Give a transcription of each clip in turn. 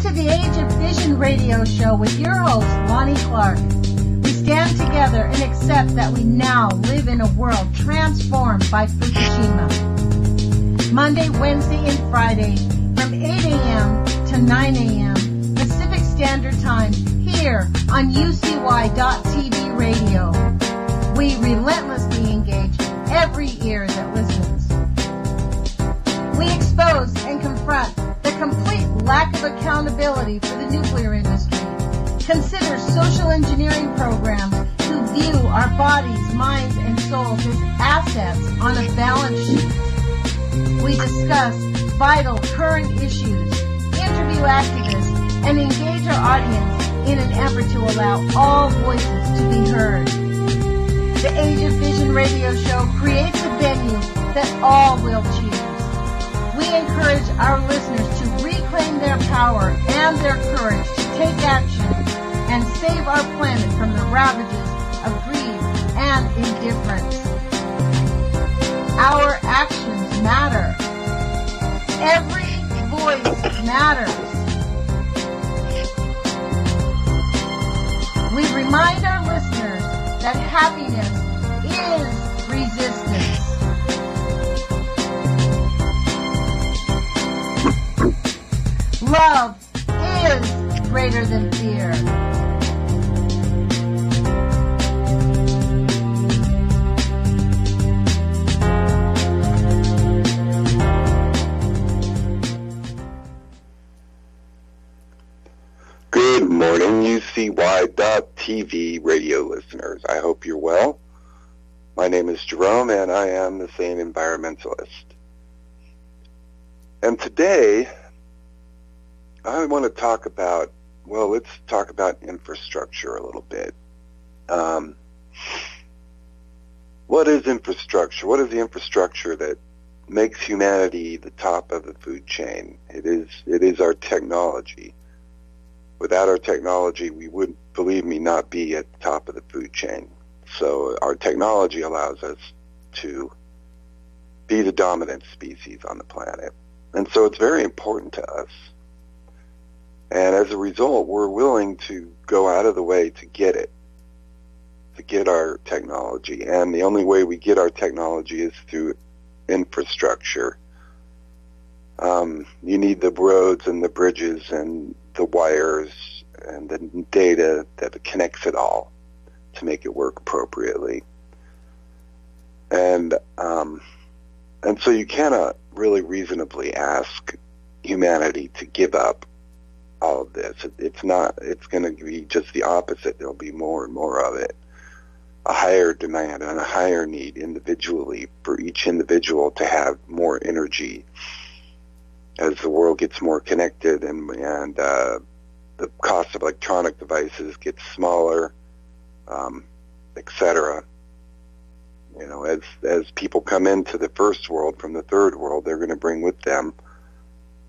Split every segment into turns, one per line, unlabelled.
to the Age of Fission radio show with your host, Lonnie Clark. We stand together and accept that we now live in a world transformed by Fukushima. Monday, Wednesday, and Friday from 8 a.m. to 9 a.m. Pacific Standard Time here on UCY.TV radio. We relentlessly engage every ear that listens. We expose and confront the complete lack of accountability for the nuclear industry. Consider social engineering programs who view our bodies, minds, and souls as assets on a balance sheet. We discuss vital current issues, interview activists, and engage our audience in an effort to allow all voices to be heard. The Age of Fission radio show creates a venue that all will choose. We encourage our listeners to reclaim their power and their courage to take action and save our planet from the ravages of greed and indifference. Our actions matter. Every voice matters. We remind our listeners that happiness is resistance. Love is greater than fear.
Good morning, UCY.TV radio listeners. I hope you're well. My name is Jerome, and I am the Sane Environmentalist. And today, I want to talk about, let's talk about infrastructure a little bit. What is infrastructure? What is the infrastructure that makes humanity the top of the food chain? It is our technology. Without our technology, we would, believe me, not be at the top of the food chain. So our technology allows us to be the dominant species on the planet. And so it's very important to us. And as a result, we're willing to go out of the way to get it, to get our technology. And the only way we get our technology is through infrastructure. You need the roads and the bridges and the wires and the data that connects it all to make it work appropriately. And so you cannot really reasonably ask humanity to give up all of this. It's going to be just the opposite. There'll be more and more of it. A higher demand and a higher need individually for each individual to have more energy as the world gets more connected and the cost of electronic devices gets smaller, etc. You know, as people come into the first world from the third world, they're going to bring with them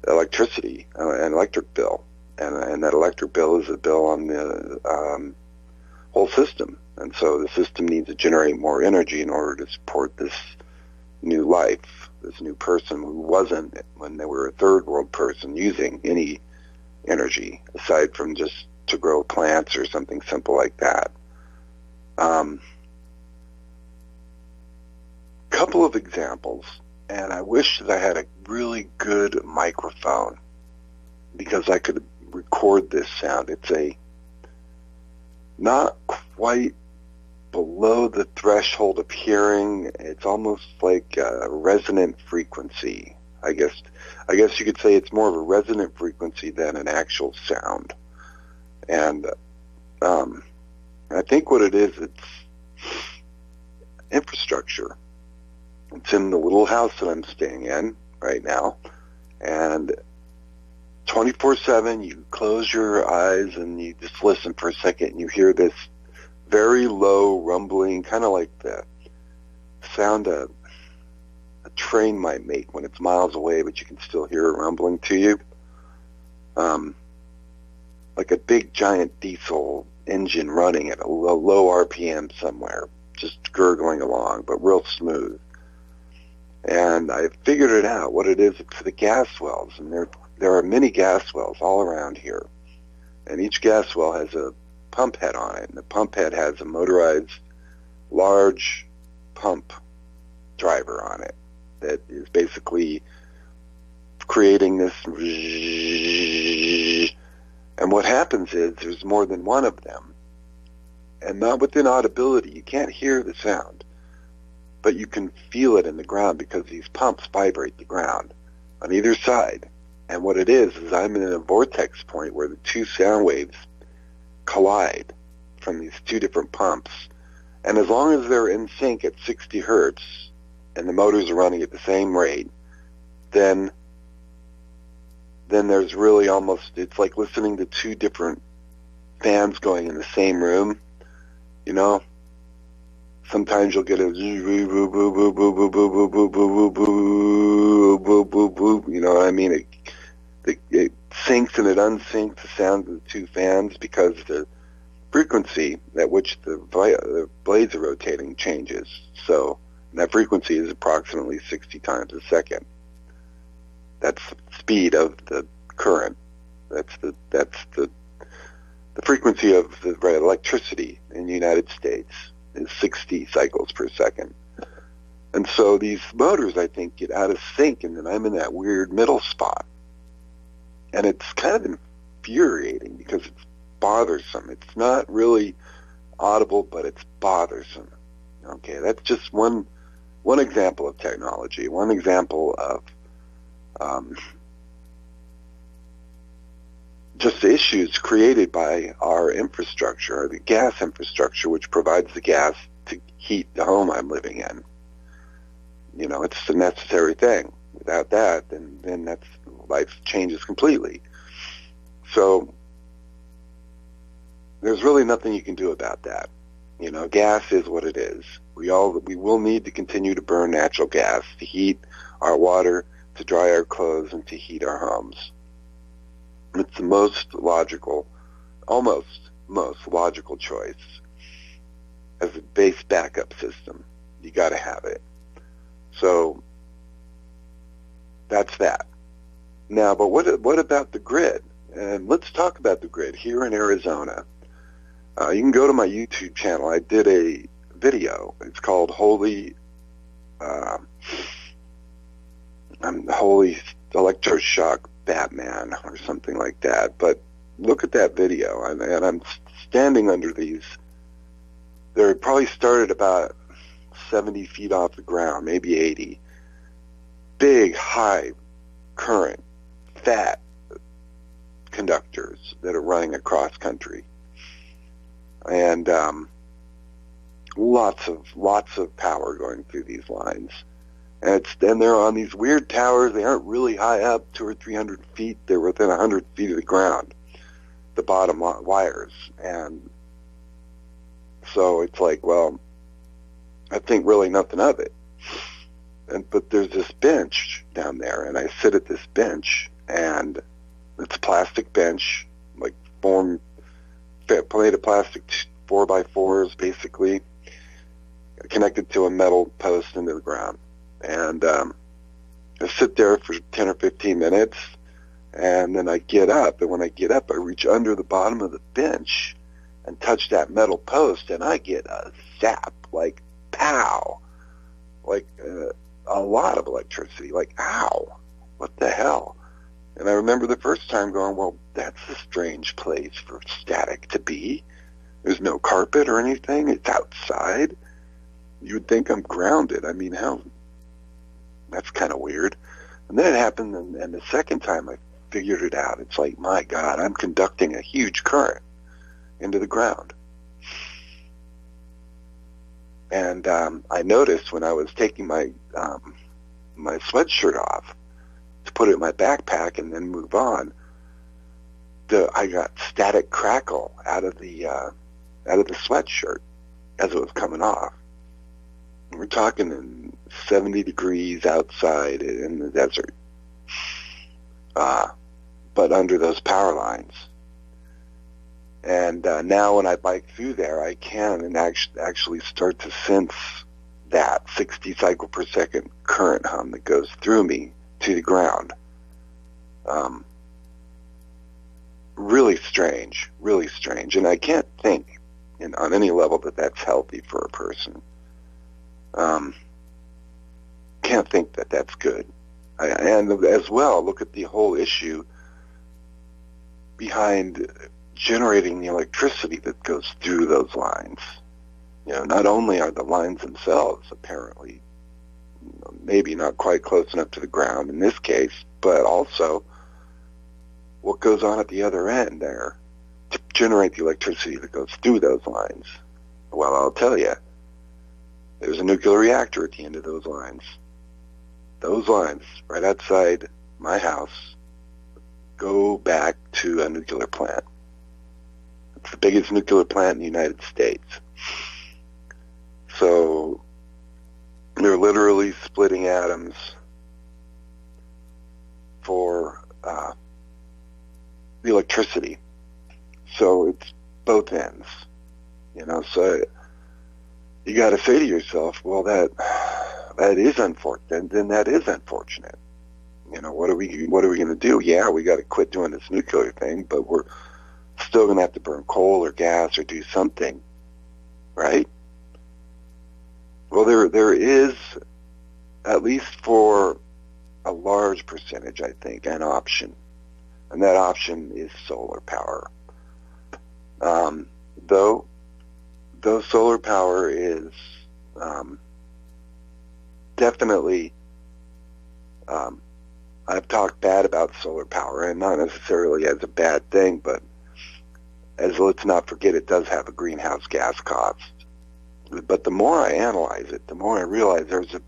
electricity, an electric bill. And that electric bill is a bill on the whole system. And so the system needs to generate more energy in order to support this new life, this new person who wasn't, when they were a third world person, using any energy aside from just to grow plants or something simple like that. Couple of examples, and I wish that I had a really good microphone because I could record this sound. It's not quite below the threshold of hearing. It's almost like a resonant frequency. I guess you could say it's more of a resonant frequency than an actual sound. And I think what it is, it's infrastructure. It's in the little house that I'm staying in right now, and 24/7, you close your eyes and you just listen for a second, and you hear this very low rumbling, kind of like the sound a train might make when it's miles away, but you can still hear it rumbling to you. Like a big, giant diesel engine running at a low RPM somewhere, just gurgling along, but real smooth. And I figured it out, what it is. It's the gas wells, and they're there are many gas wells all around here, and each gas well has a pump head on it, and the pump head has a motorized large pump driver on it that is basically creating this, and what happens is there's more than one of them, and not within audibility. You can't hear the sound, but you can feel it in the ground because these pumps vibrate the ground on either side. And what it is I'm in a vortex point where the two sound waves collide from these two different pumps. And as long as they're in sync at 60 hertz and the motors are running at the same rate, then there's really almost, it's like listening to two different fans going in the same room, you know? Sometimes you'll get a you know what I mean? It syncs and it unsyncs the sound of the two fans because the frequency at which the blades are rotating changes. So that frequency is approximately 60 times a second. That's the speed of the current. That's the frequency of the electricity in the United States is 60 cycles per second. And so these motors, I think, get out of sync, and then I'm in that weird middle spot. And it's kind of infuriating because it's bothersome. It's not really audible, but it's bothersome. Okay, that's just one example of technology, one example of just issues created by our infrastructure, the gas infrastructure, which provides the gas to heat the home I'm living in. You know, it's a necessary thing. Without that, then that's, life changes completely. So there's really nothing you can do about that. You know, gas is what it is. We will need to continue to burn natural gas to heat our water, to dry our clothes, and to heat our homes. It's the most logical choice as a base backup system. You got to have it. So that's that. Now, but what about the grid? And let's talk about the grid here in Arizona. You can go to my YouTube channel. I did a video. It's called Holy Electroshock Batman or something like that. But look at that video. And I'm standing under these. They're probably started about 70 feet off the ground, maybe 80. Big, high current, fat conductors that are running across country. And lots of power going through these lines. And they're on these weird towers. They aren't really high up, 200 or 300 feet. They're within 100 feet of the ground, the bottom wires. And so it's like, well, I think really nothing of it. But there's this bench down there, and I sit at this bench, and it's a plastic bench, like plate of plastic 4x4s, basically, connected to a metal post into the ground. And I sit there for 10 or 15 minutes, and then I get up. And when I get up, I reach under the bottom of the bench and touch that metal post, and I get a zap, like pow, like a lot of electricity, like ow, what the hell? And I remember the first time going, well, that's a strange place for static to be. There's no carpet or anything. It's outside. You would think I'm grounded. I mean, how? That's kind of weird. And then it happened, and the second time I figured it out. It's like, my God, I'm conducting a huge current into the ground. And I noticed when I was taking my my sweatshirt off to put it in my backpack and then move on, I got static crackle out of the sweatshirt as it was coming off. We're talking in 70 degrees outside in the desert, but under those power lines. And now when I bike through there, I can and actually start to sense that 60 cycle per second current hum that goes through me to the ground. Really strange, and I can't think on any level that that's healthy for a person. Can't think that that's good. And as well, look at the whole issue behind generating the electricity that goes through those lines. Not only are the lines themselves apparently maybe not quite close enough to the ground in this case, but also what goes on at the other end there to generate the electricity that goes through those lines. Well, I'll tell you, there's a nuclear reactor at the end of those lines. Those lines right outside my house go back to a nuclear plant. It's the biggest nuclear plant in the United States. So they're literally splitting atoms for the electricity. So it's both ends. So you got to say to yourself, well, that is unfortunate. Then that is unfortunate. What are we going to do? Yeah, we got to quit doing this nuclear thing, but we're still going to have to burn coal or gas or do something, right? Well, there is, at least for a large percentage, I think, an option, and that option is solar power. Though solar power is definitely, I've talked bad about solar power, and not necessarily as a bad thing, but as let's not forget, it does have a greenhouse gas cost. But the more I analyze it, the more I realize there's a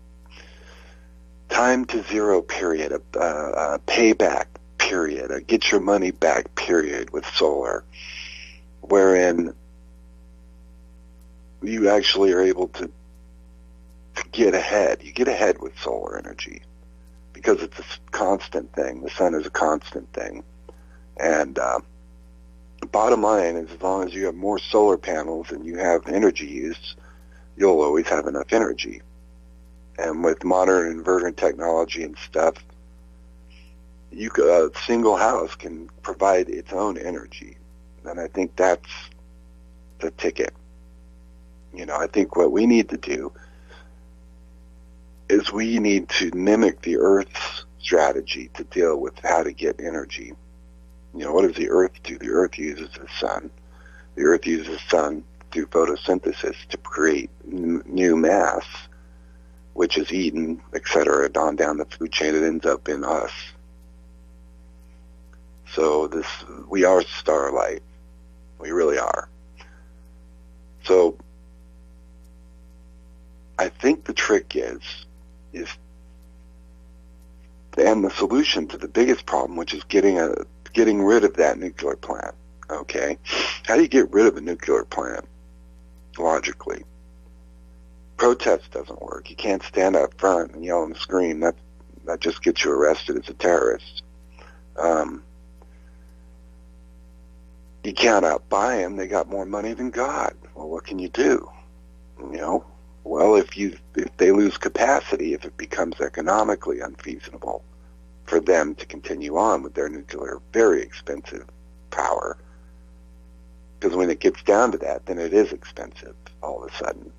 time to zero period, a payback period, a get your money back period with solar, wherein you actually are able to get ahead. You get ahead with solar energy because it's a constant thing. The sun is a constant thing. And the bottom line is, as long as you have more solar panels and you have energy use, you'll always have enough energy. And with modern inverter technology and stuff, a single house can provide its own energy. And I think that's the ticket. I think what we need to do is we need to mimic the Earth's strategy to deal with how to get energy. What does the Earth do? The Earth uses the sun. The Earth uses the sun through photosynthesis to create new mass, which is eaten, etc., on down the food chain. It ends up in us. So we are starlight. We really are. So I think the trick is, and the solution to the biggest problem, which is getting rid of that nuclear plant. Okay, how do you get rid of a nuclear plant? Logically, protest doesn't work. You can't stand out front and yell and scream. That just gets you arrested as a terrorist. You can't outbuy them. They got more money than God. Well, what can you do? Well, if they lose capacity, if it becomes economically unfeasible for them to continue on with their nuclear, very expensive power, because when it gets down to that, then it is expensive all of a sudden.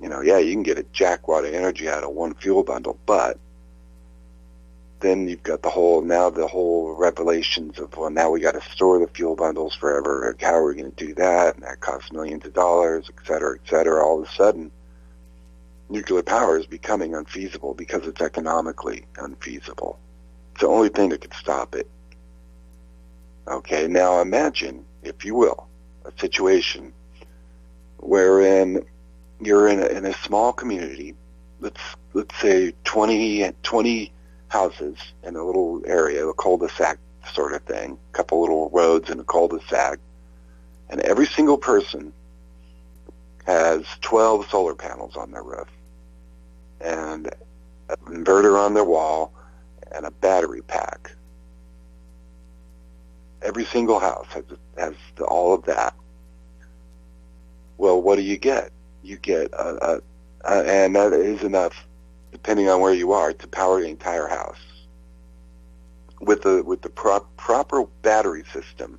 Yeah, you can get a jackwatt of energy out of one fuel bundle, but then you've got the whole revelations of, well, now we got to store the fuel bundles forever. How are we going to do that? And that costs millions of dollars, et cetera, et cetera. All of a sudden, nuclear power is becoming unfeasible because it's economically unfeasible. It's the only thing that could stop it. Okay, now imagine, if you will, a situation wherein you're in a small community, let's say 20 houses in a little area, a cul-de-sac sort of thing, a couple little roads in a cul-de-sac, and every single person has 12 solar panels on their roof and an inverter on their wall and a battery pack. Every single house has all of that. Well, what do you get? You get and that is enough, depending on where you are, to power the entire house. with the proper battery system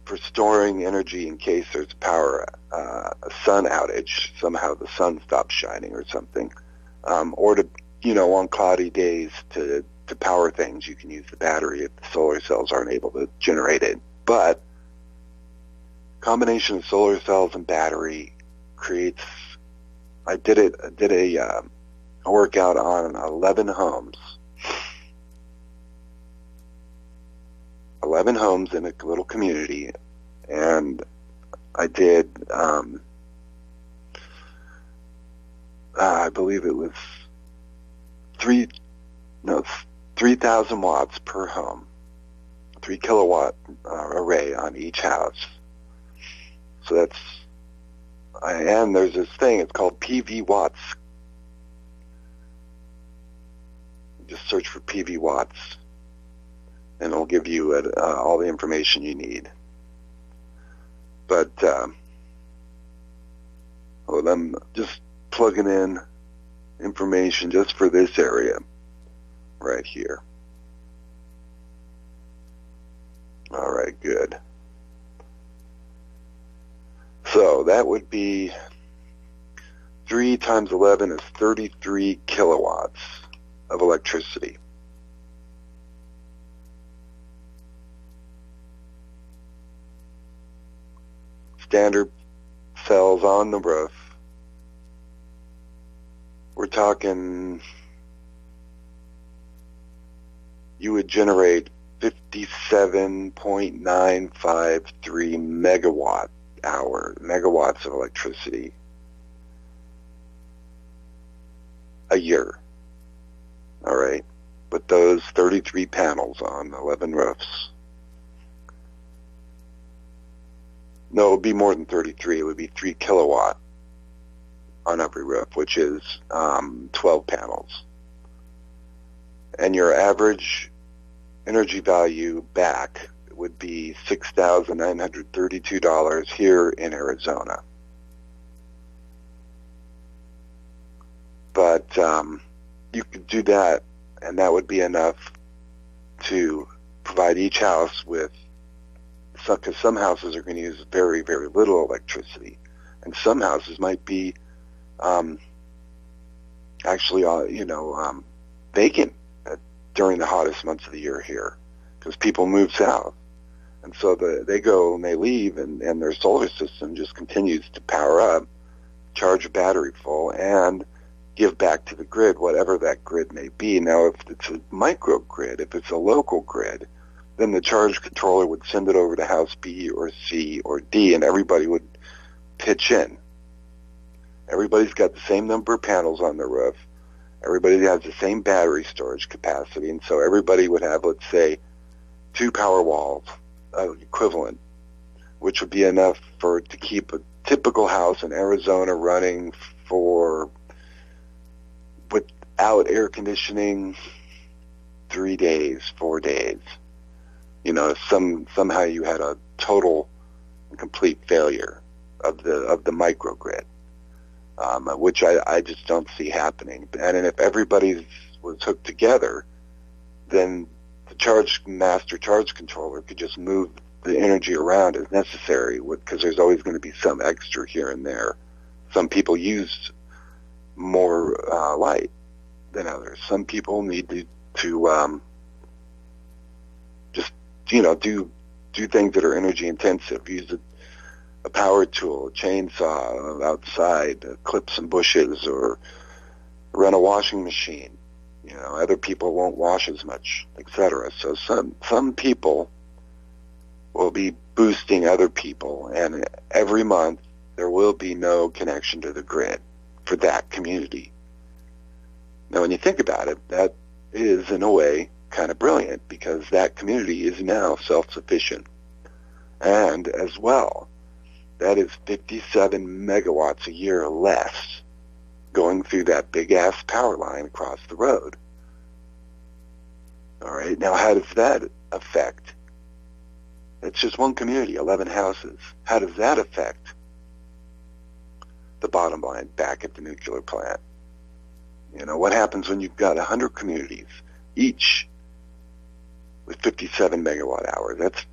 for storing energy in case there's a sun outage, somehow the sun stops shining or something, or to, on cloudy days to power things, you can use the battery if the solar cells aren't able to generate it. But combination of solar cells and battery creates. I did a workout on 11 homes. 11 homes in a little community, and I did, I believe it was 3,000 watts per home, 3 kilowatt array on each house. So and there's this thing, it's called PV watts. Just search for PV watts, and it'll give you all the information you need. But I'm just plugging in information just for this area right here. All right, good. So that would be 3 times 11 is 33 kilowatts of electricity. Standard cells on the roof. We're talking, you would generate 57.953 megawatts of electricity a year. All right, with those 33 panels on 11 roofs. No, it would be more than 33. It would be 3 kilowatt on every roof, which is 12 panels. And your average energy value back would be $6,932 here in Arizona. But you could do that, and that would be enough to provide each house with, because some houses are going to use very, very little electricity, and some houses might be vacant during the hottest months of the year here, because people move south, and so they go and they leave, and their solar system just continues to power up, charge a battery full, and give back to the grid, whatever that grid may be. Now, if it's a microgrid, if it's a local grid, then the charge controller would send it over to house B or C or D, and everybody would pitch in. Everybody's got the same number of panels on their roof. Everybody has the same battery storage capacity, and so everybody would have, let's say, 2 power walls equivalent, which would be enough to keep a typical house in Arizona running for, without air conditioning, 3 days, 4 days. Somehow you had a total and complete failure of the microgrid, which I just don't see happening. And if everybody was hooked together, then the master charge controller could just move the energy around as necessary, because there's always going to be some extra here and there. Some people use more light than others. Some people need to just do things that are energy intensive. Use a power tool, a chainsaw outside, clip some bushes, or run a washing machine. Other people won't wash as much, etc. So some people will be boosting other people, and every month there will be no connection to the grid for that community. Now, when you think about it, that is, in a way, kind of brilliant, because that community is now self-sufficient. And as well, that is 57 megawatts a year less going through that big-ass power line across the road. All right, now how does that affect? It's just one community, 11 houses. How does that affect the bottom line back at the nuclear plant? What happens when you've got 100 communities, each with 57 megawatt hours. That's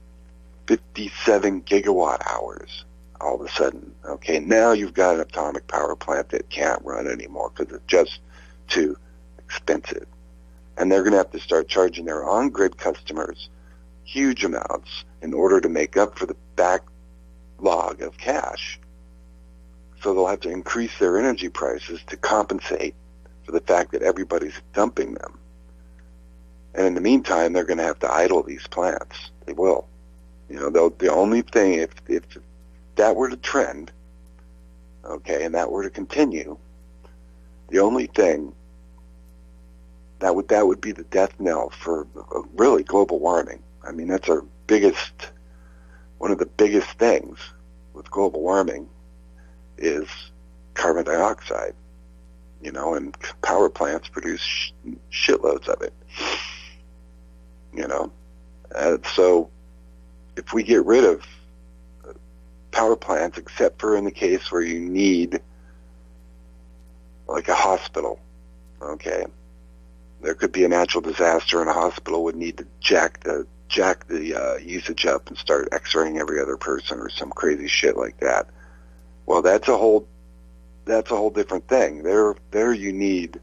57 gigawatt hours all of a sudden. Okay, now you've got an atomic power plant that can't run anymore because it's just too expensive. And they're going to have to start charging their on-grid customers huge amounts in order to make up for the backlog of cash. So they'll have to increase their energy prices to compensate for the fact that everybody's dumping them. And in the meantime, they're going to have to idle these plants. They will. You know, the only thing, if that were to trend, okay, and that were to continue, the only thing that would be the death knell for really global warming. I mean, that's one of the biggest things with global warming is carbon dioxide, you know, and power plants produce shitloads of it, you know. So if we get rid of power plants, except for in the case where you need, like a hospital, okay, there could be a natural disaster and a hospital would need to jack the usage up and start x-raying every other person or some crazy shit like that. Well, that's a whole different thing. There you need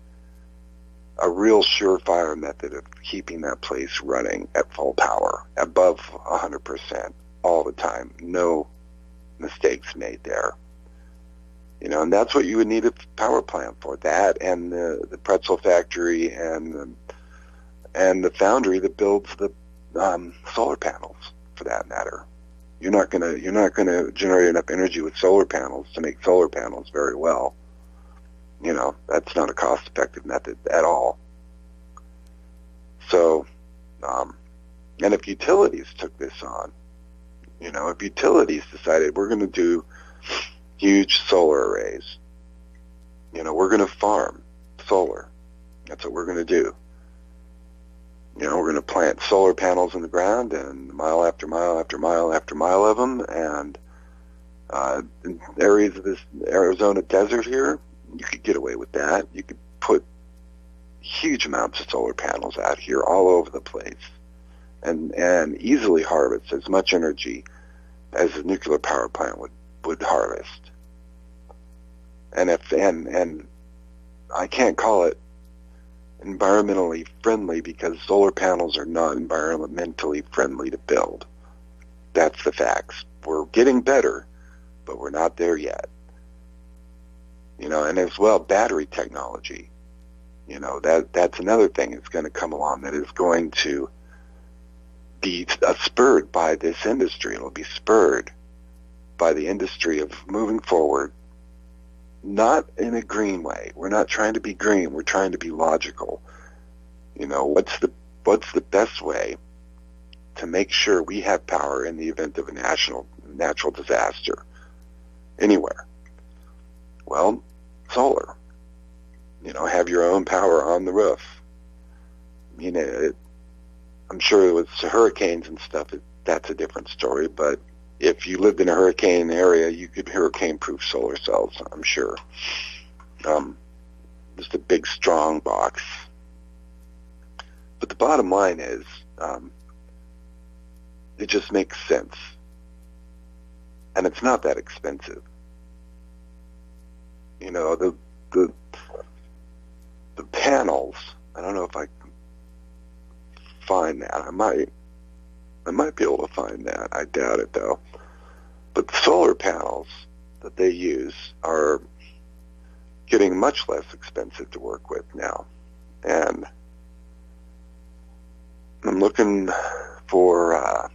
a real surefire method of keeping that place running at full power, above 100% all the time. No mistakes made there. You know, and that's what you would need a power plant for. That and the pretzel factory and the foundry that builds the solar panels, for that matter. You're not gonna generate enough energy with solar panels to make solar panels very well. You know, that's not a cost-effective method at all. So, and if utilities took this on, you know, if utilities decided we're going to do huge solar arrays, you know, we're going to farm solar. That's what we're going to do. You know, we're going to plant solar panels in the ground, and mile after mile after mile after mile of them, and in areas of this Arizona desert here, you could get away with that. You could put huge amounts of solar panels out here all over the place and easily harvest as much energy as a nuclear power plant would harvest. And I can't call it environmentally friendly because solar panels are not environmentally friendly to build. That's the facts. We're getting better, but we're not there yet. You know, and as well, battery technology. You know, that's another thing that's going to come along that is going to be spurred by this industry. It'll be spurred by the industry of moving forward, not in a green way. We're not trying to be green. We're trying to be logical. You know, what's the best way to make sure we have power in the event of a natural disaster anywhere? Well, solar. You know, have your own power on the roof. You know, I'm sure with hurricanes and stuff, that's a different story. But if you lived in a hurricane area, you could hurricane-proof solar cells, I'm sure. Just a big, strong box. But the bottom line is, it just makes sense. And it's not that expensive. You know, the panels, I don't know if I can find that. I might be able to find that. I doubt it, though. But the solar panels that they use are getting much less expensive to work with now. And I'm looking for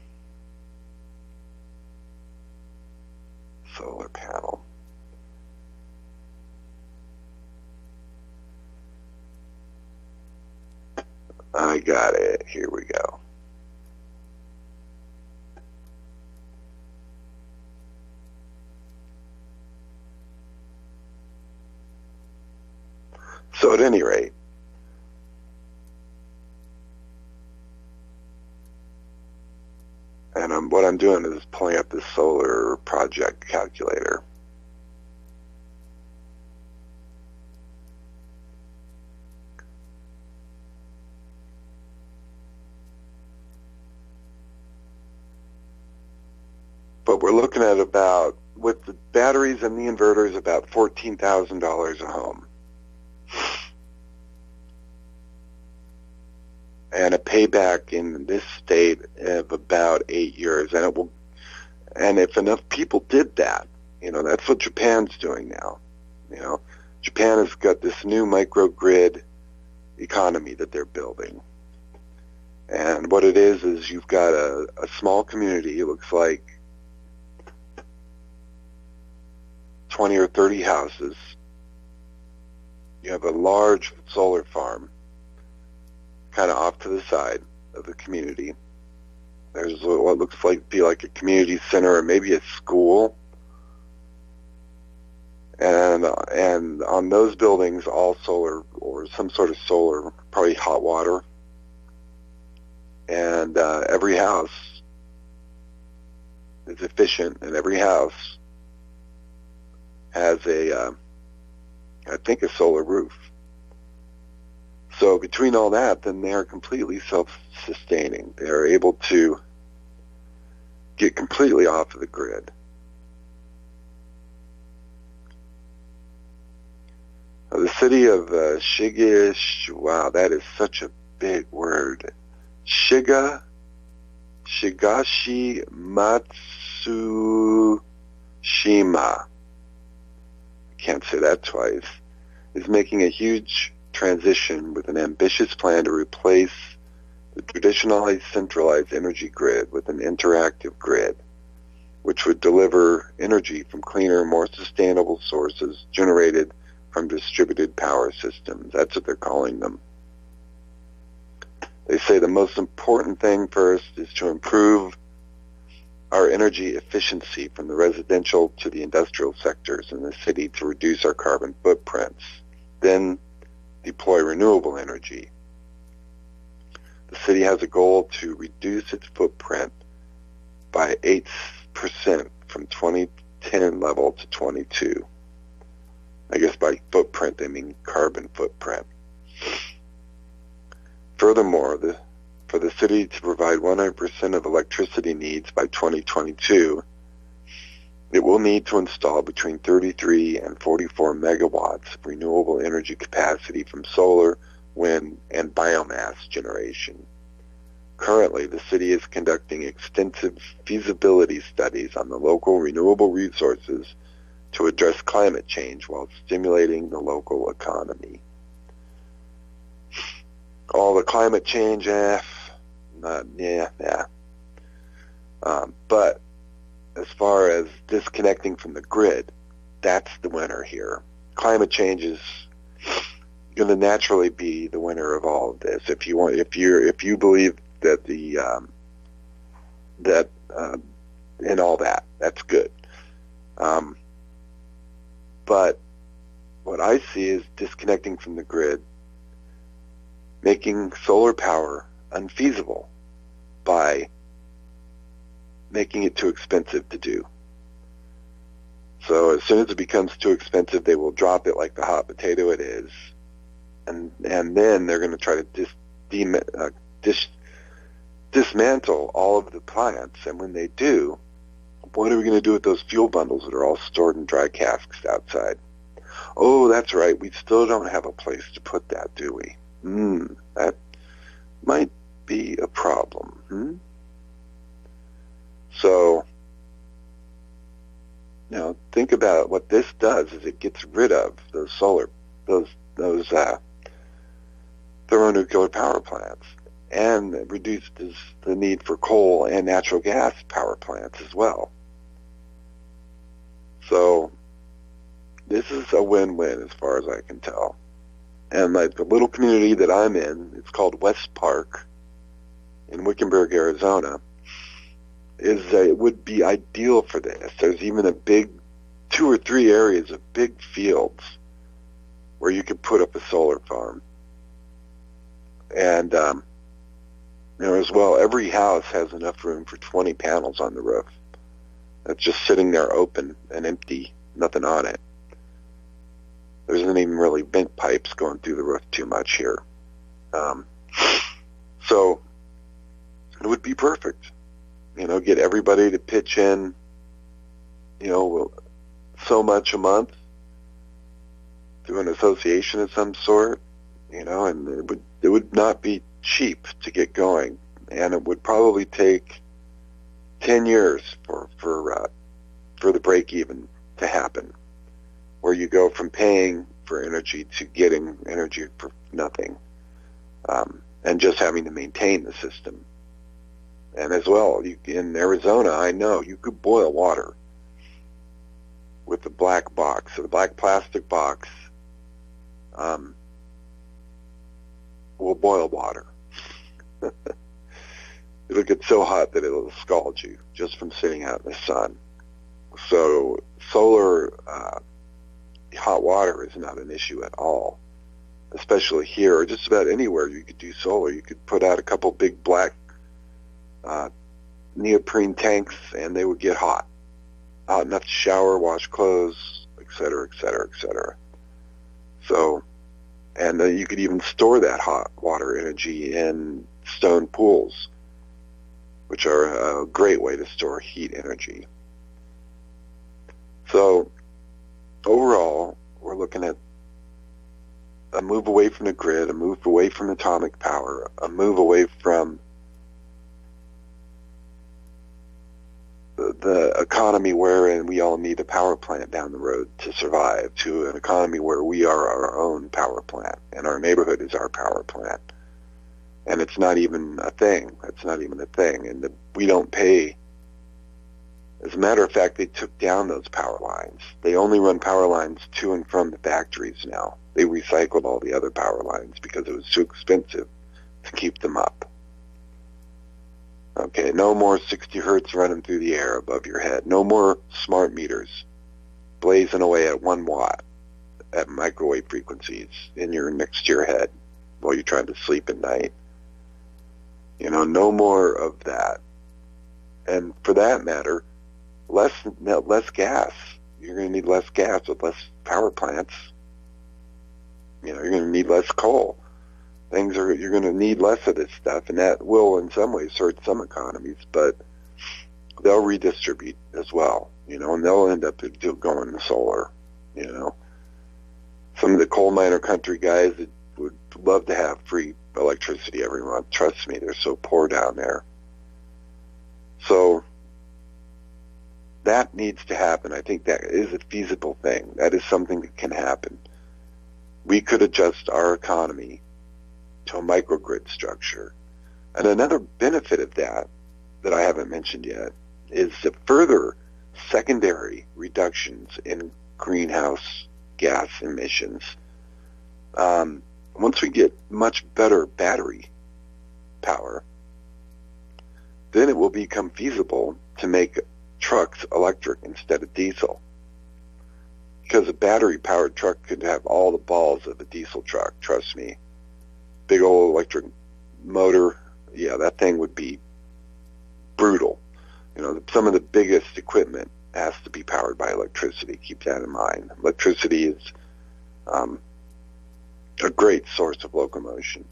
solar panel. I got it. Here we go. So at any rate, and what I'm doing is pulling up this solar project calculator. but we're looking at about, with the batteries and the inverters, about $14,000 a home. And a payback in this state of about 8 years. And it will, and if enough people did that, that's what Japan's doing now. Japan has got this new microgrid economy that they're building. And what it is you've got a small community. It looks like 20 or 30 houses. You have a large solar farm kind of off to the side of the community. There's what looks like be like a community center or maybe a school. And on those buildings, all solar or some sort of solar, probably hot water. And every house is efficient, and every house has I think a solar roof. So between all that, then they are completely self-sustaining. They are able to get completely off of the grid. The city of wow, that is such a big word. Shigashi Matsushima, can't say that twice, is making a huge transition with an ambitious plan to replace the traditionally centralized energy grid with an interactive grid, which would deliver energy from cleaner, more sustainable sources generated from distributed power systems. That's what they're calling them. They say the most important thing first is to improve our energy efficiency from the residential to the industrial sectors in the city to reduce our carbon footprints. Then deploy renewable energy. The city has a goal to reduce its footprint by 8% from 2010 level to 22. I guess by footprint they mean carbon footprint. Furthermore, for the city to provide 100% of electricity needs by 2022, it will need to install between 33 and 44 megawatts of renewable energy capacity from solar, wind, and biomass generation. Currently, the city is conducting extensive feasibility studies on the local renewable resources to address climate change while stimulating the local economy. All the climate change, but as far as disconnecting from the grid, that's the winner here. Climate change is going to naturally be the winner of all of this. If you believe that and all that, that's good. But what I see is disconnecting from the grid, making solar power unfeasible by making it too expensive to do. So as soon as it becomes too expensive, they will drop it like the hot potato it is, and then they're going to try to dismantle all of the plants. And when they do, what are we going to do with those fuel bundles that are all stored in dry casks outside? Oh, that's right. We still don't have a place to put that, do we? That might be a problem. So, think about what this does is it gets rid of those thermonuclear power plants, and it reduces the need for coal and natural gas power plants as well. So, this is a win-win as far as I can tell. And like the little community that I'm in, it's called West Park in Wickenburg, Arizona, it would be ideal for this. There's even a big 2 or 3 areas of big fields where you could put up a solar farm. And as well, every house has enough room for 20 panels on the roof. That's just sitting there open and empty, nothing on it. There isn't even really vent pipes going through the roof too much here. So it would be perfect. Get everybody to pitch in so much a month through an association of some sort, and it would not be cheap to get going, and it would probably take 10 years for the break even to happen, where you go from paying for energy to getting energy for nothing, and just having to maintain the system. And as well, in Arizona, I know you could boil water with the black box, or the black plastic box. Will boil water. It'll get so hot that it'll scald you just from sitting out in the sun. So solar hot water is not an issue at all, especially here or just about anywhere you could do solar. You could put out a couple big black neoprene tanks, and they would get hot enough to shower, wash clothes, etc., etc., etc. So, and you could even store that hot water energy in stone pools, which are a great way to store heat energy. So, overall, we're looking at a move away from the grid, a move away from atomic power, a move away from the economy wherein we all need a power plant down the road to survive, to an economy where we are our own power plant, and our neighborhood is our power plant. And it's not even a thing. That's not even a thing. And we don't pay. As a matter of fact, they took down those power lines. They only run power lines to and from the factories now. They recycled all the other power lines because it was too expensive to keep them up. Okay, no more 60 hertz running through the air above your head. No more smart meters blazing away at 1 watt at microwave frequencies next to your head while you're trying to sleep at night. No more of that. And for that matter, less gas. You're going to need less gas with less power plants. You're going to need less coal. You're going to need less of this stuff, and that will in some ways hurt some economies, but they'll redistribute as well, and they'll end up going to solar, Some of the coal miner country guys that would love to have free electricity every month. Trust me, they're so poor down there. So that needs to happen. I think that is a feasible thing. That is something that can happen. We could adjust our economy to a microgrid structure. And another benefit of that I haven't mentioned yet is the further secondary reductions in greenhouse gas emissions. Once we get much better battery power, then it will become feasible to make trucks electric instead of diesel. Because a battery-powered truck could have all the balls of a diesel truck, trust me. Big old electric motor, yeah, that thing would be brutal. Some of the biggest equipment has to be powered by electricity. Keep that in mind. Electricity is a great source of locomotion.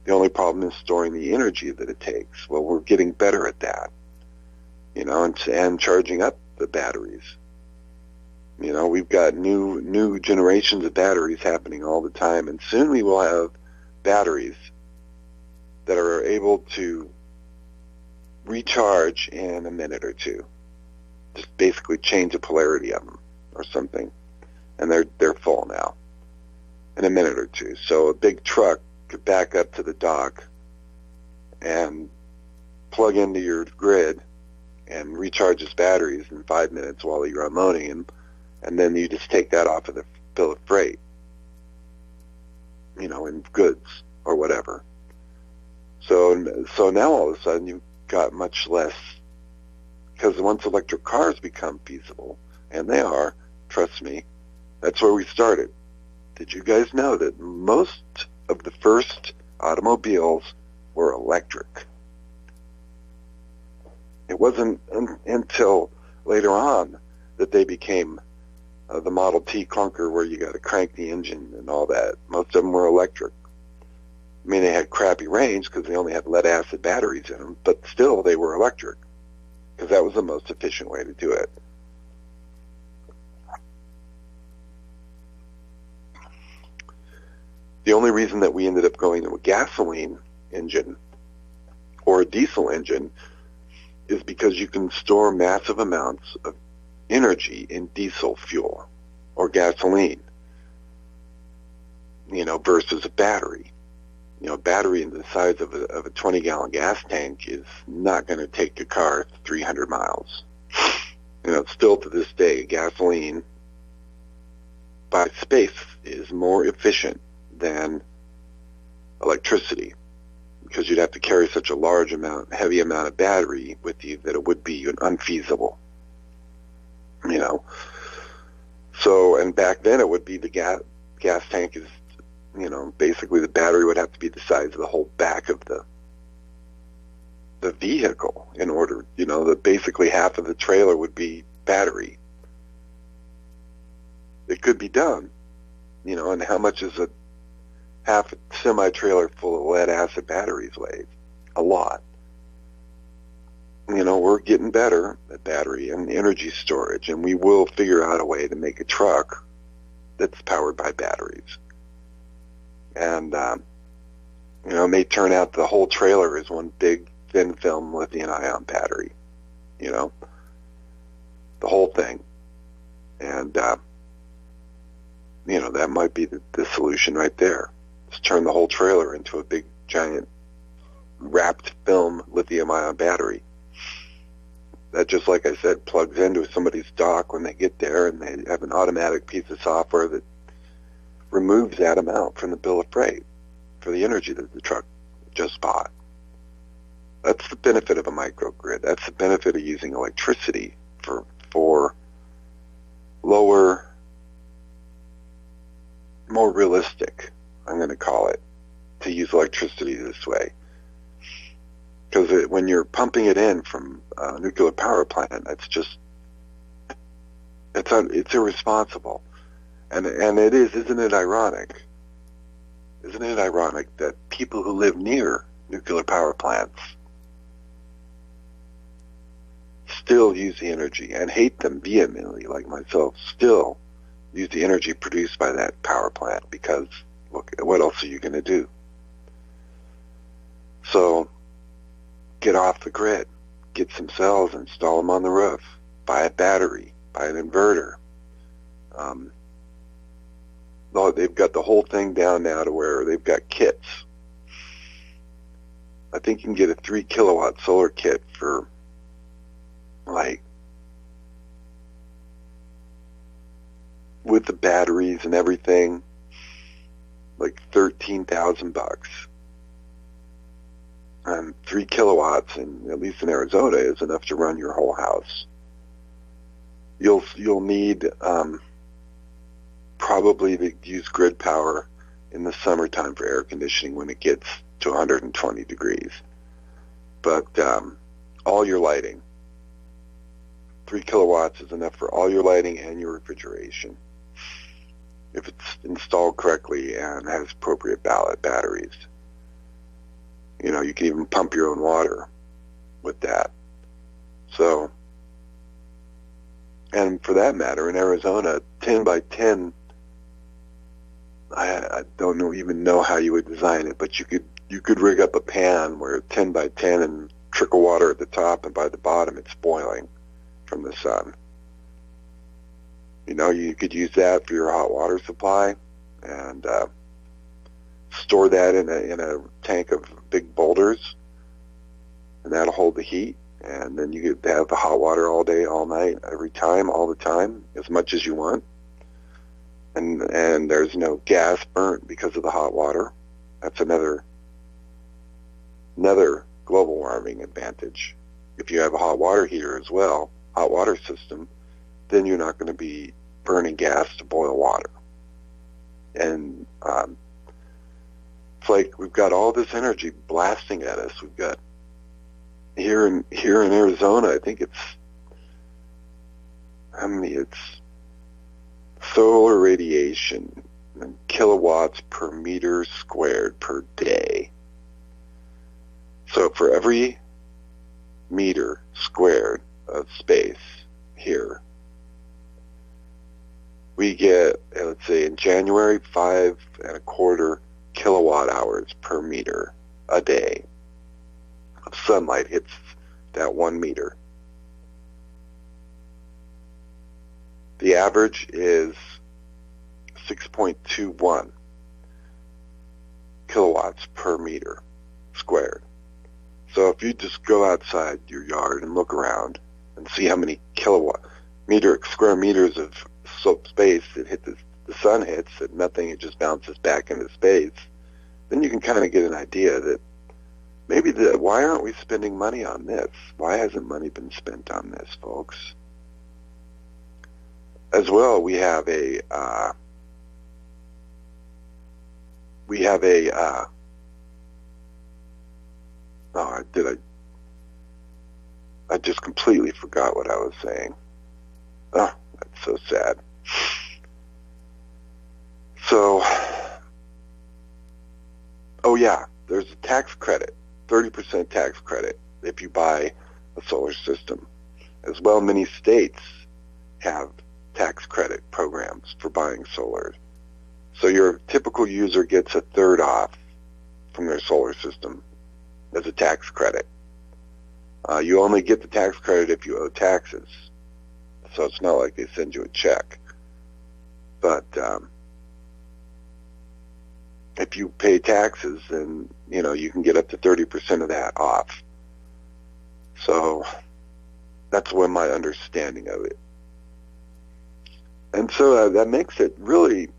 The only problem is storing the energy that it takes. Well, we're getting better at that, and charging up the batteries. We've got new generations of batteries happening all the time, and soon we will have batteries that are able to recharge in a minute or two. Just basically change the polarity of them or something, and they're full now in a minute or two. So a big truck could back up to the dock and plug into your grid and recharge its batteries in 5 minutes while you're unloading them, and then you just take that off of the bill of freight, in goods or whatever. So now all of a sudden you've got much less, because once electric cars become feasible, and they are, trust me, that's where we started. Did you guys know that most of the first automobiles were electric? It wasn't until later on that they became the Model T clunker, where you got to crank the engine and all that. Most of them were electric. I mean, they had crappy range because they only had lead-acid batteries in them, but still they were electric because that was the most efficient way to do it. The only reason that we ended up going to a gasoline engine or a diesel engine is because you can store massive amounts of energy in diesel fuel or gasoline, versus a battery. A battery in the size of a 20-gallon gas tank is not going to take a car 300 miles. Still to this day, gasoline by space is more efficient than electricity, because you'd have to carry such a heavy amount of battery with you that it would be unfeasible. So, and back then it would be the gas tank is, basically the battery would have to be the size of the whole back of the vehicle in order, basically half of the trailer would be battery. It could be done, and how much is half a semi-trailer full of lead-acid batteries weigh? A lot. We're getting better at battery and energy storage, and we will figure out a way to make a truck that's powered by batteries. And, it may turn out the whole trailer is one big thin film lithium-ion battery, the whole thing. And, that might be the solution right there. Just turn the whole trailer into a big, giant, wrapped film lithium-ion battery. That, just like I said, plugs into somebody's dock when they get there, and they have an automatic piece of software that removes that amount from the bill of freight for the energy that the truck just bought. That's the benefit of a microgrid. That's the benefit of using electricity for lower, more realistic, I'm going to call it, to use electricity this way. Because when you're pumping it in from a nuclear power plant, it's irresponsible. And it is, isn't it ironic? Isn't it ironic that people who live near nuclear power plants still use the energy, and hate them vehemently, like myself, still use the energy produced by that power plant, because look, what else are you going to do? So get off the grid, get some cells, install them on the roof, buy a battery, buy an inverter. They've got the whole thing down now to where they've got kits. I think you can get a 3 kilowatt solar kit for with the batteries and everything, like $13,000. And 3 kilowatts, at least in Arizona, is enough to run your whole house. You'll need probably to use grid power in the summertime for air conditioning when it gets to 120 degrees. But all your lighting, 3 kilowatts is enough for all your lighting and your refrigeration, if it's installed correctly and has appropriate batteries. You can even pump your own water with that. So, and for that matter, in Arizona, 10 by 10, I don't even know how you would design it, but you could rig up a pan where 10 by 10 and trickle water at the top, and by the bottom it's boiling from the sun. You could use that for your hot water supply, and store that in a tank of big boulders, and that'll hold the heat. And then you could have the hot water all day, all night, every time, all the time, as much as you want. And there's no gas burnt because of the hot water. That's another global warming advantage. If you have a hot water heater as well, hot water system, then you're not going to be burning gas to boil water. And it's like we've got all this energy blasting at us. We've got here in Arizona, I think it's solar radiation in kilowatts per meter squared per day. So for every meter squared of space here, we get, let's say in January, 5.25 kilowatt hours per meter a day of sunlight hits that 1 meter. The average is 6.21 kilowatts per meter squared. So if you just go outside your yard and look around and see how many square meters of space that the sun hits, that nothing, it just bounces back into space, then you can kind of get an idea that maybe why aren't we spending money on this? Why hasn't money been spent on this, folks? As well, we have a I just completely forgot what I was saying. Oh, that's so sad. So, there's a tax credit, 30% tax credit if you buy a solar system. As well, many states have tax credit programs for buying solar. So your typical user gets a third off from their solar system as a tax credit. You only get the tax credit if you owe taxes. So it's not like they send you a check. But if you pay taxes, then you can get up to 30% of that off. So that's what my understanding of it. And so that makes it really,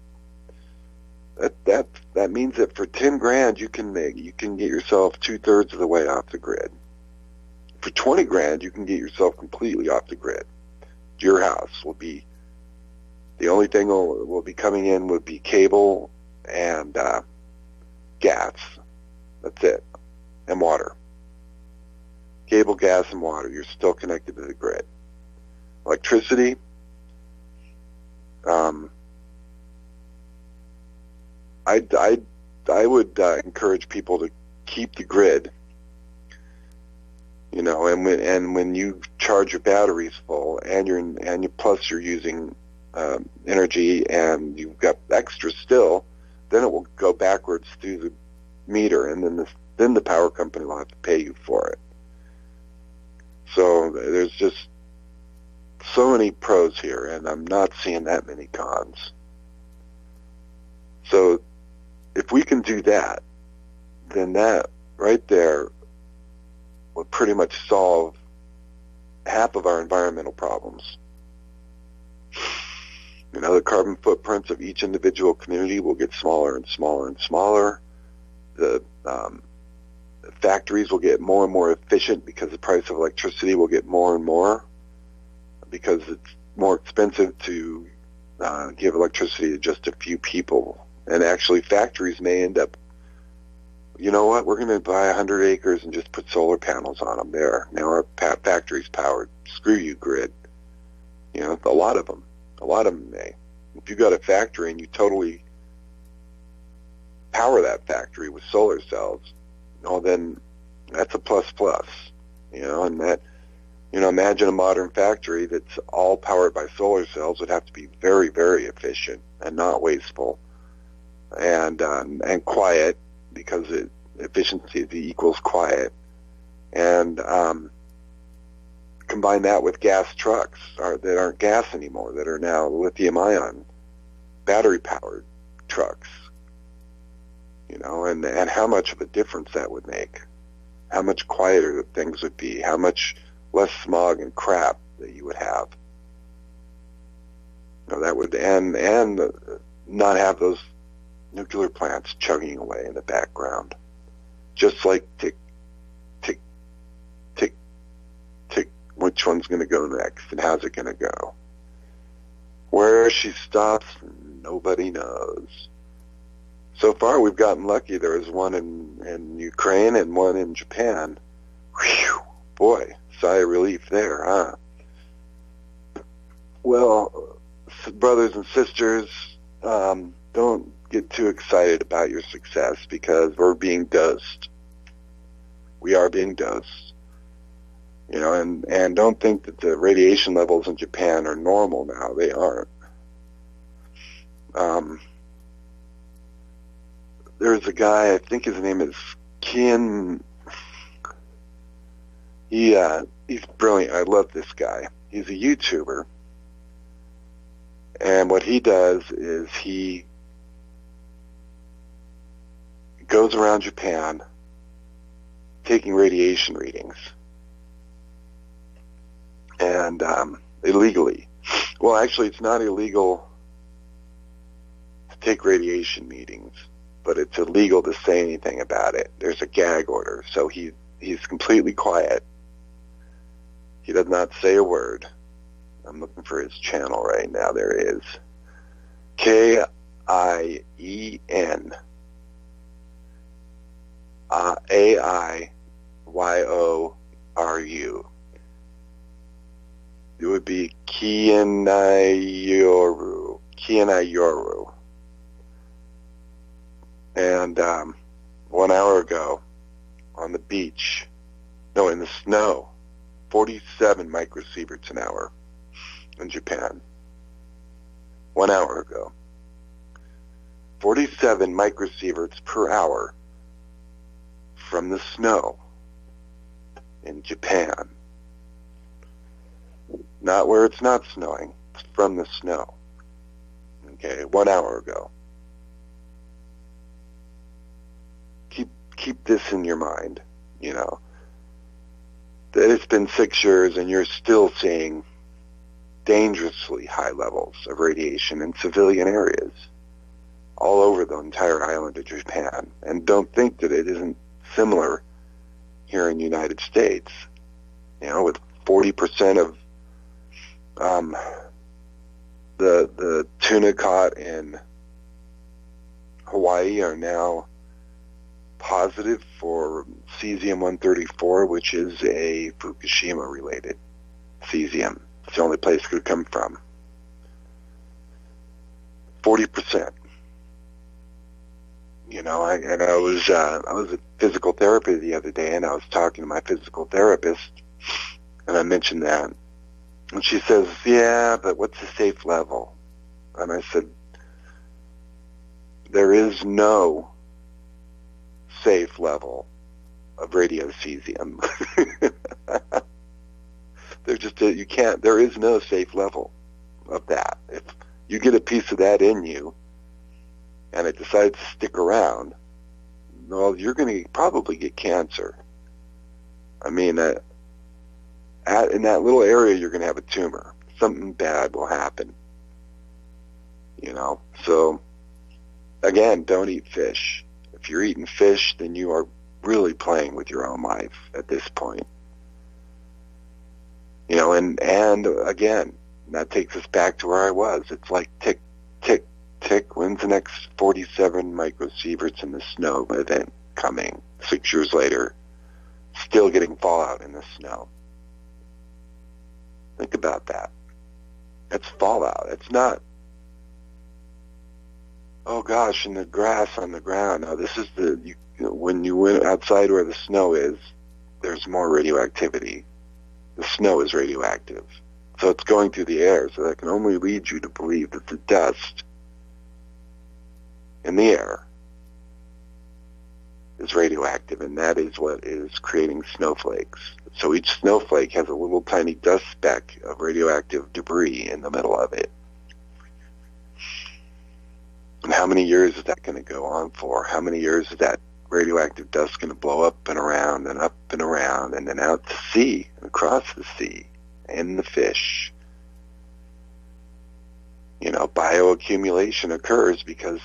that means that for 10 grand you can get yourself 2/3 of the way off the grid. For 20 grand you can get yourself completely off the grid. Your house will be, the only thing will be coming in would be cable and gas. That's it. And water. Cable, gas, and water. You're still connected to the grid. Electricity, I would encourage people to keep the grid, and when you charge your batteries full and plus you're using energy and you've got extra still, then it will go backwards through the meter, and then the power company will have to pay you for it. So there's just so many pros here, and I'm not seeing that many cons. So if we can do that, then that right there would pretty much solve half of our environmental problems. The carbon footprints of each individual community will get smaller and smaller and smaller. The factories will get more and more efficient because the price of electricity will get more and more, because it's more expensive to give electricity to just a few people. And actually factories may end up, we're going to buy 100 acres and just put solar panels on them there. Now our factory's powered. Screw you, grid. A lot of them may. If you got a factory and you totally power that factory with solar cells, then that's a plus. And that, imagine a modern factory that's all powered by solar cells would have to be very, very efficient and not wasteful, and quiet, because efficiency equals quiet, and combine that with gas trucks that aren't gas anymore, that are now lithium-ion battery-powered trucks. And how much of a difference that would make, how much quieter things would be, how much less smog and crap that you would have. That would, and not have those nuclear plants chugging away in the background, just like tick, tick, tick, tick. Which one's going to go next, and how's it going to go? Where she stops, nobody knows. So far, we've gotten lucky. There was one in Ukraine and one in Japan. Whew, boy, sigh of relief there, huh? Well, brothers and sisters, don't get too excited about your success, because we're being dosed. We are being dosed. And don't think that the radiation levels in Japan are normal now. They aren't. there's a guy, I think his name is Ken. He's brilliant. I love this guy. He's a YouTuber. And what he does is he goes around Japan taking radiation readings. And illegally. Well, actually, it's not illegal to take radiation readings, but it's illegal to say anything about it. There's a gag order, so he's completely quiet. He does not say a word. I'm looking for his channel right now. There it is. Kien Aiyoru. It would be Kienaiyoru. And 1 hour ago, on the beach, no, in the snow, 47 microsieverts an hour in Japan. 1 hour ago. 47 microsieverts per hour from the snow in Japan. Not where it's not snowing, it's from the snow. Okay, 1 hour ago. Keep this in your mind, you know, that it's been 6 years and you're still seeing dangerously high levels of radiation in civilian areas all over the entire island of Japan. And don't think that it isn't similar here in the United States. You know, with 40% of the tuna caught in Hawaii are now positive for cesium-134, which is a Fukushima-related cesium. It's the only place it could come from. 40%. You know, I was at physical therapy the other day, and I was talking to my physical therapist, and I mentioned that. And she says, yeah, but what's the safe level? And I said, there is no safe level of radiocesium. There is no safe level of that. If you get a piece of that in you and it decides to stick around, well, you're going to probably get cancer. I mean, in that little area, you're going to have a tumor. Something bad will happen. You know, so again, don't eat fish. If you're eating fish, then you are really playing with your own life at this point. You know, and again, that takes us back to where I was. It's like tick, tick, tick. When's the next 47 microsieverts in the snow event coming? 6 years later, still getting fallout in the snow. Think about that. That's fallout. It's not, oh gosh, and the grass on the ground. No, this is when you went outside where the snow is, there's more radioactivity. The snow is radioactive. So it's going through the air, so that can only lead you to believe that the dust in the air is radioactive, and that is what is creating snowflakes. So each snowflake has a little tiny dust speck of radioactive debris in the middle of it. And how many years is that going to go on for? How many years is that radioactive dust going to blow up and around and then out to sea and across the sea and the fish? You know, bioaccumulation occurs because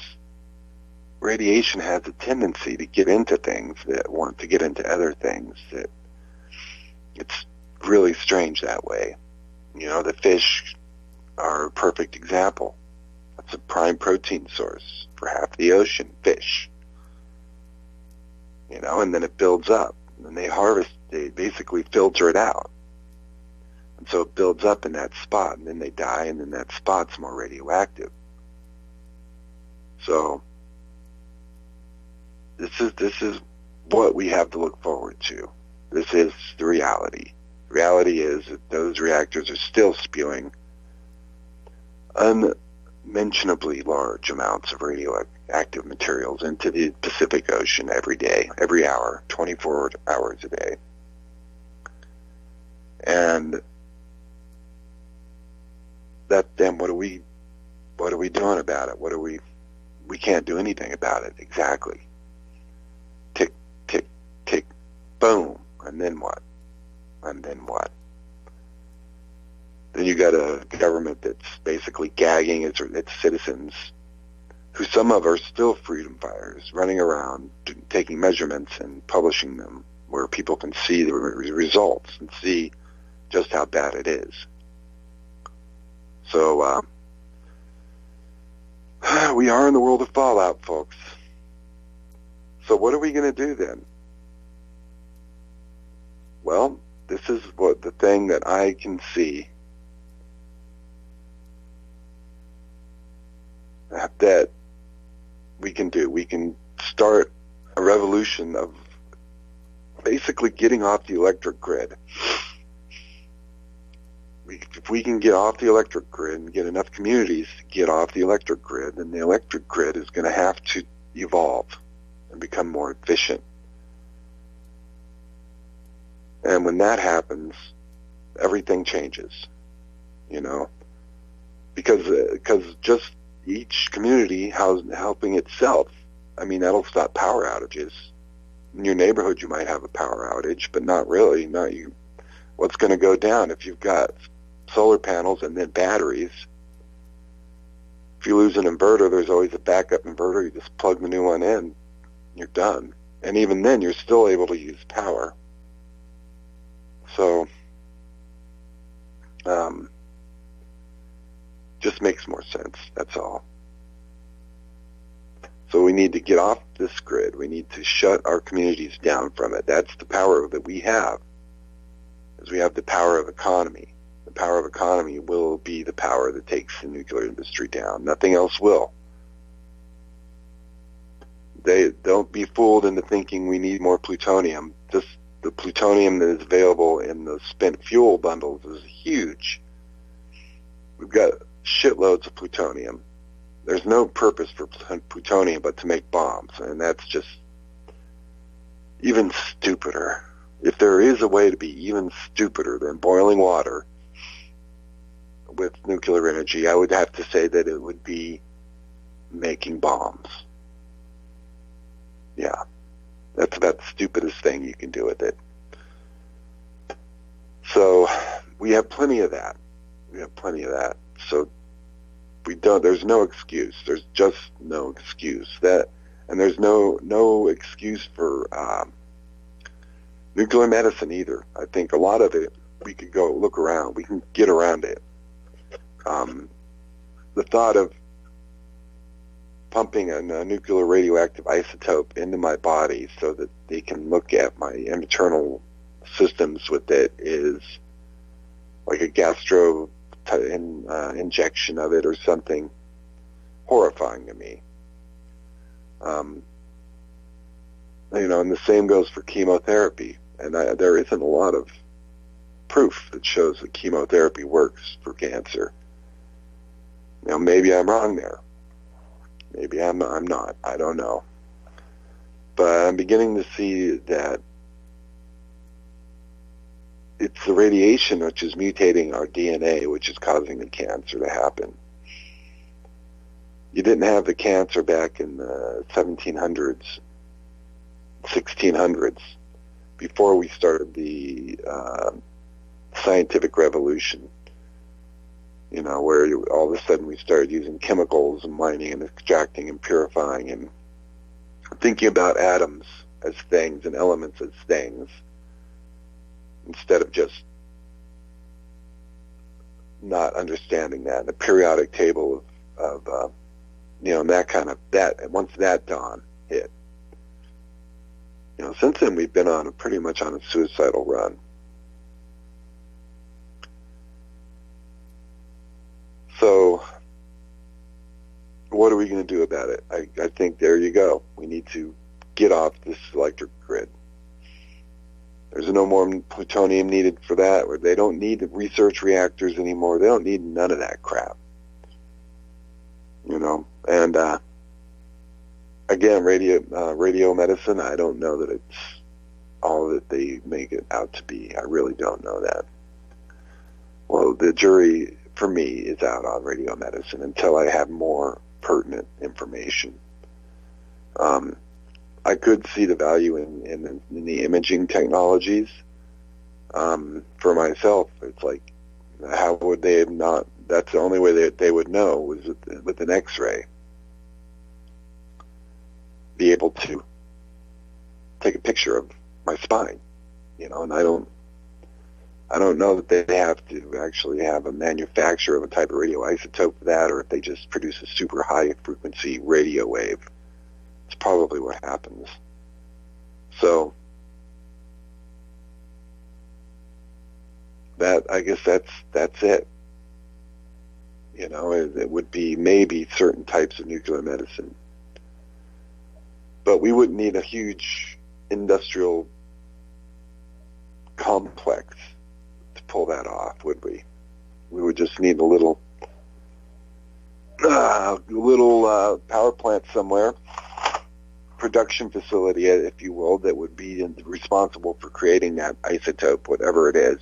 radiation has a tendency to get into things that want to get into other things. That it's really strange that way. You know, the fish are a perfect example. That's a prime protein source for half the ocean, fish. You know, and then it builds up. And they basically filter it out. And so it builds up in that spot, and then they die, and then that spot's more radioactive. So this is what we have to look forward to. This is the reality. The reality is that those reactors are still spewing unmentionably large amounts of radioactive materials into the Pacific Ocean every day, every hour, 24 hours a day. And then what are we doing about it? We can't do anything about it. Exactly. Tick, tick, tick, boom. And then what? And then what? Then you got a government that's basically gagging its citizens, who some of are still freedom fighters, running around taking measurements and publishing them where people can see the results and see just how bad it is. So we are in the world of fallout, folks. So what are we going to do then? Well, this is what the thing that I can see that we can do. We can start a revolution of basically getting off the electric grid. If we can get off the electric grid and get enough communities to get off the electric grid, then the electric grid is going to have to evolve and become more efficient. And when that happens, everything changes, because just each community helping itself, that'll stop power outages. In your neighborhood, you might have a power outage, but not really. Not you. What's going to go down if you've got solar panels and then batteries? If you lose an inverter, there's always a backup inverter. You just plug the new one in, you're done. And even then, you're still able to use power. So, just makes more sense, that's all. So we need to get off this grid. We need to shut our communities down from it. That's the power that we have, is we have the power of economy. The power of economy will be the power that takes the nuclear industry down. Nothing else will. They don't be fooled into thinking we need more plutonium. Just the plutonium that is available in the spent fuel bundles is huge. We've got shitloads of plutonium. There's no purpose for plutonium but to make bombs, and that's just even stupider. If there is a way to be even stupider than boiling water with nuclear energy, I would have to say that it would be making bombs. Yeah, that's about the stupidest thing you can do with it. So we have plenty of that. So there's no excuse. There's just no excuse. And there's no excuse for nuclear medicine either. I think a lot of it, we could go look around. We can get around it. The thought of pumping a nuclear radioactive isotope into my body so that they can look at my internal systems with it is like a gastro injection of it or something horrifying to me. And the same goes for chemotherapy. And there isn't a lot of proof that shows that chemotherapy works for cancer. Maybe I'm wrong there. Maybe I'm not. I don't know. But I'm beginning to see that it's the radiation which is mutating our DNA, which is causing the cancer to happen. You didn't have the cancer back in the 1700s, 1600s, before we started the scientific revolution, where all of a sudden we started using chemicals and mining and extracting and purifying and thinking about atoms as things and elements as things, instead of just not understanding that. The periodic table of that kind of, once that dawn hit. Since then we've been pretty much on a suicidal run. So what are we going to do about it? I think there you go. We need to get off this electric grid. There's no more plutonium needed for that. Or they don't need research reactors anymore. They don't need none of that crap. you know. And again, radio medicine, I don't know that it's all that they make it out to be. I really don't know that. Well, the jury, for me, is out on radio medicine until I have more pertinent information. I could see the value in the imaging technologies. For myself, it's like, how would they not? That's the only way that they would know was with an X-ray. Be able to take a picture of my spine, you know, and I don't know that they have to actually have a manufacturer of a type of radioisotope for that, or if they just produce a super high frequency radio wave. It's probably what happens. So that, I guess that's it. You know, it would be maybe certain types of nuclear medicine. But we wouldn't need a huge industrial complex to pull that off, would we? We would just need a little power plant somewhere, production facility, if you will, that would be responsible for creating that isotope, whatever it is,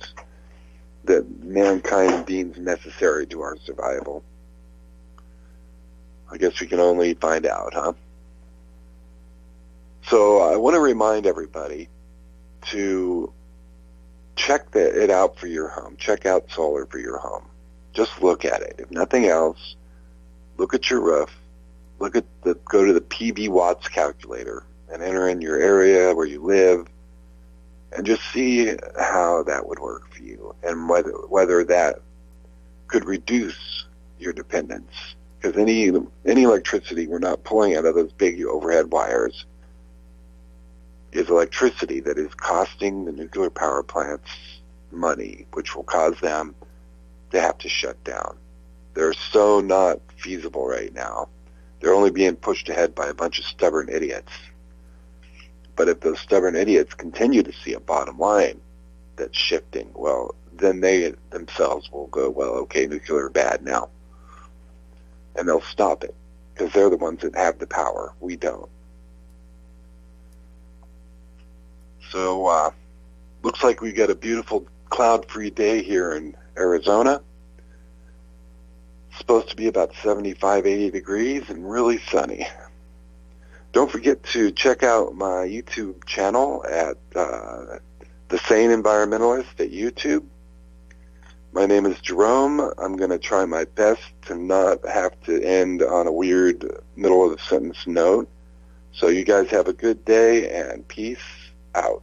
that mankind deems necessary to our survival. I guess we can only find out, huh? So I want to remind everybody to check it out for your home. Check out solar for your home. Just look at it. If nothing else, look at your roof. Go to the PV watts calculator and enter in your area where you live, and just see how that would work for you, and whether that could reduce your dependence. Because any electricity we're not pulling out of those big overhead wires is electricity that is costing the nuclear power plants money, which will cause them to have to shut down. They're so not feasible right now. They're only being pushed ahead by a bunch of stubborn idiots. But if those stubborn idiots continue to see a bottom line that's shifting, well, then they themselves will go, well, okay, nuclear bad now. And they'll stop it, because they're the ones that have the power. We don't. So, looks like we got a beautiful cloud-free day here in Arizona. It's supposed to be about 75, 80 degrees and really sunny. Don't forget to check out my YouTube channel at the Sane Environmentalist at YouTube. My name is Jerome. I'm going to try my best to not have to end on a weird middle of the sentence note. So you guys have a good day, and peace out.